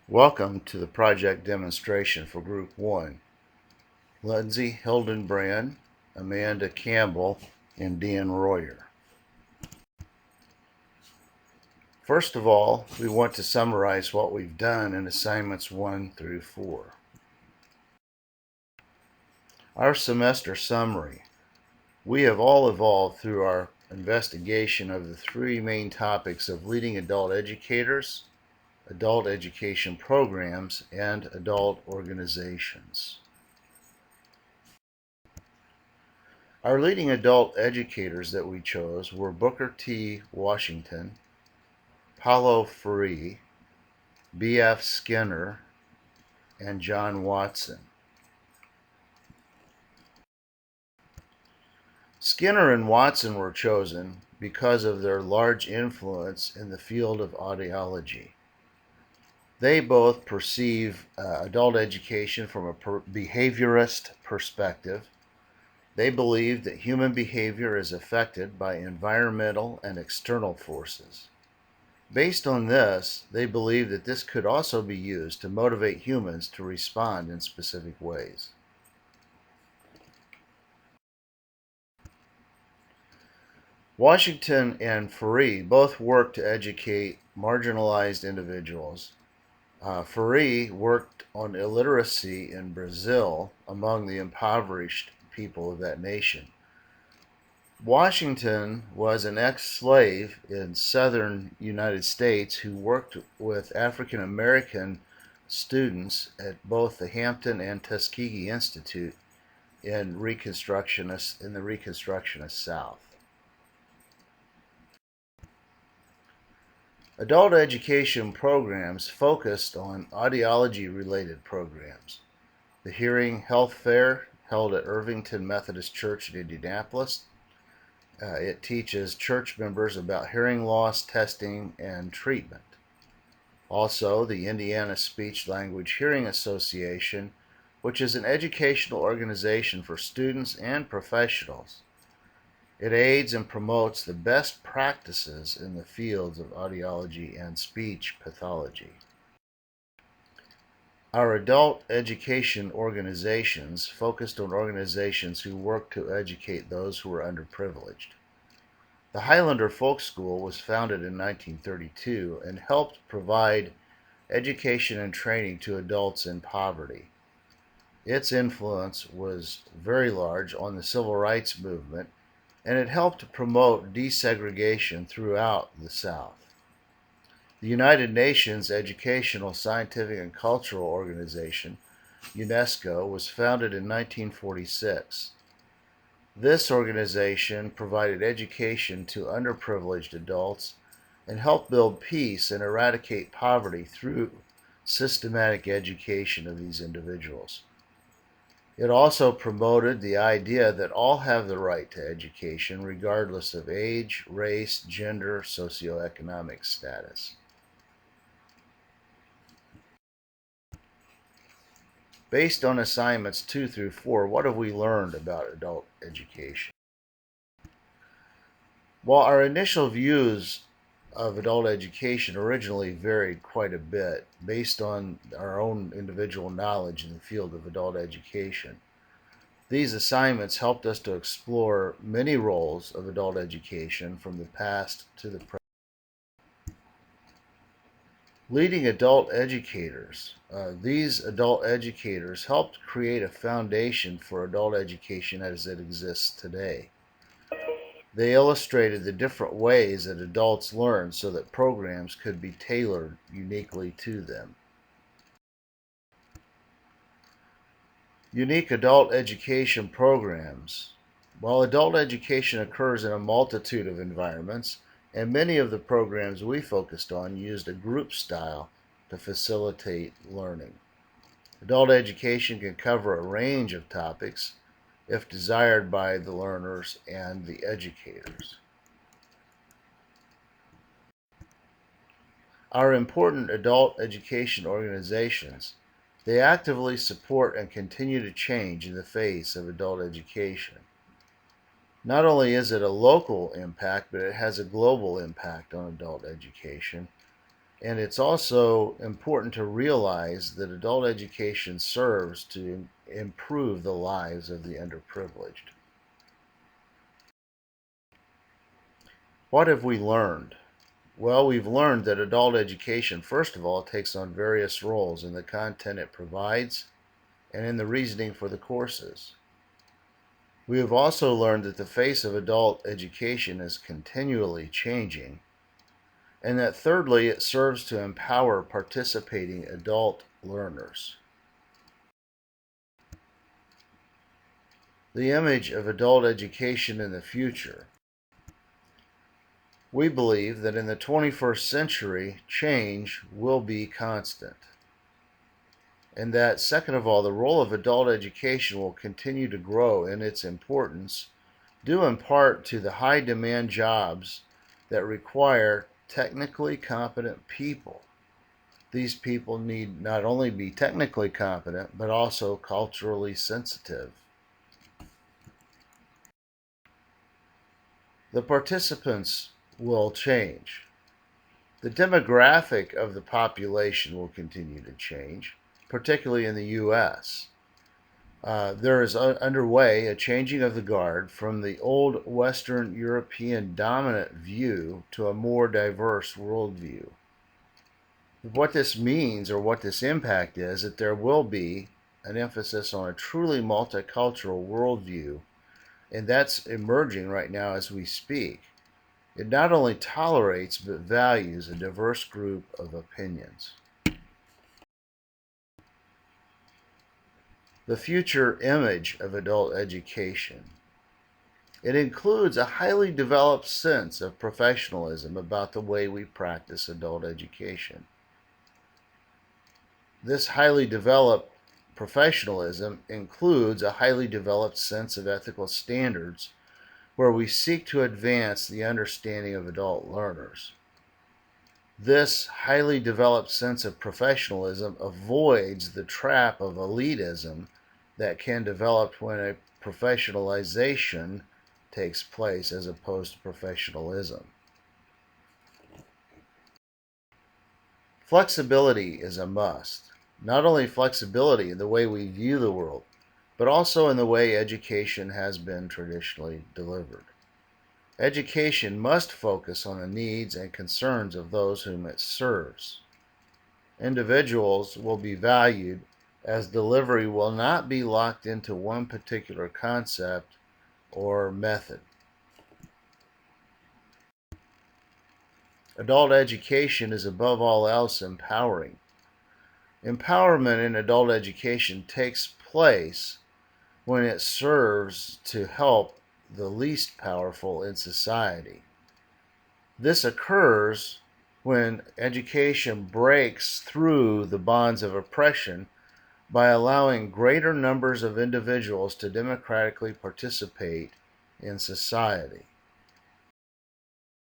Welcome to the project demonstration for Group 1. Lindsay Hildenbrand, Amanda Campbell, and Dan Royer. First of all, we want to summarize what we've done in assignments 1 through 4. Our semester summary. We have all evolved through our investigation of the three main topics of leading adult educators, adult education programs, and adult organizations. Our leading adult educators that we chose were Booker T. Washington, Paulo Freire, B.F. Skinner, and John Watson. Skinner and Watson were chosen because of their large influence in the field of audiology. They both perceive adult education from a behaviorist perspective. They believe that human behavior is affected by environmental and external forces. Based on this, they believe that this could also be used to motivate humans to respond in specific ways. Washington and Freire both worked to educate marginalized individuals. Freire worked on illiteracy in Brazil among the impoverished people of that nation. Washington was an ex-slave in southern United States who worked with African American students at both the Hampton and Tuskegee Institute in the Reconstructionist South. Adult education programs focused on audiology-related programs. The Hearing Health Fair, held at Irvington Methodist Church in Indianapolis. It teaches church members about hearing loss testing and treatment. Also, the Indiana Speech Language Hearing Association, which is an educational organization for students and professionals. It aids and promotes the best practices in the fields of audiology and speech pathology. Our adult education organizations focused on organizations who work to educate those who are underprivileged. The Highlander Folk School was founded in 1932 and helped provide education and training to adults in poverty. Its influence was very large on the civil rights movement, and it helped to promote desegregation throughout the South. The United Nations Educational, Scientific, and Cultural Organization, UNESCO, was founded in 1946. This organization provided education to underprivileged adults and helped build peace and eradicate poverty through systematic education of these individuals. It also promoted the idea that all have the right to education regardless of age, race, gender, socioeconomic status. Based on assignments 2 through 4, what have we learned about adult education? While our initial views of adult education originally varied quite a bit based on our own individual knowledge in the field of adult education, these assignments helped us to explore many roles of adult education from the past to the present. Leading adult educators. These adult educators helped create a foundation for adult education as it exists today. They illustrated the different ways that adults learn so that programs could be tailored uniquely to them. Unique adult education programs. While adult education occurs in a multitude of environments, and many of the programs we focused on used a group style to facilitate learning. Adult education can cover a range of topics if desired by the learners and the educators. Our important adult education organizations, they actively support and continue to change in the face of adult education. Not only is it a local impact, but it has a global impact on adult education. And it's also important to realize that adult education serves to improve the lives of the underprivileged. What have we learned? Well, we've learned that adult education, first of all, takes on various roles in the content it provides and in the reasoning for the courses. We have also learned that the face of adult education is continually changing, and that thirdly, it serves to empower participating adult learners. The image of adult education in the future. We believe that in the 21st century, change will be constant. And that, second of all, the role of adult education will continue to grow in its importance, due in part to the high demand jobs that require technically competent people. These people need not only be technically competent, but also culturally sensitive. The participants will change. The demographic of the population will continue to change, particularly in the U.S. There is underway a changing of the guard from the old Western European dominant view to a more diverse worldview. What this means, or what this impact is, that there will be an emphasis on a truly multicultural worldview, and that's emerging right now as we speak. It not only tolerates but values a diverse group of opinions. The future image of adult education. It includes a highly developed sense of professionalism about the way we practice adult education. This highly developed professionalism includes a highly developed sense of ethical standards where we seek to advance the understanding of adult learners. This highly developed sense of professionalism avoids the trap of elitism that can develop when a professionalization takes place as opposed to professionalism. Flexibility is a must. Not only flexibility in the way we view the world, but also in the way education has been traditionally delivered. Education must focus on the needs and concerns of those whom it serves. Individuals will be valued as delivery will not be locked into one particular concept or method. Adult education is above all else empowering. Empowerment in adult education takes place when it serves to help the least powerful in society. This occurs when education breaks through the bonds of oppression by allowing greater numbers of individuals to democratically participate in society.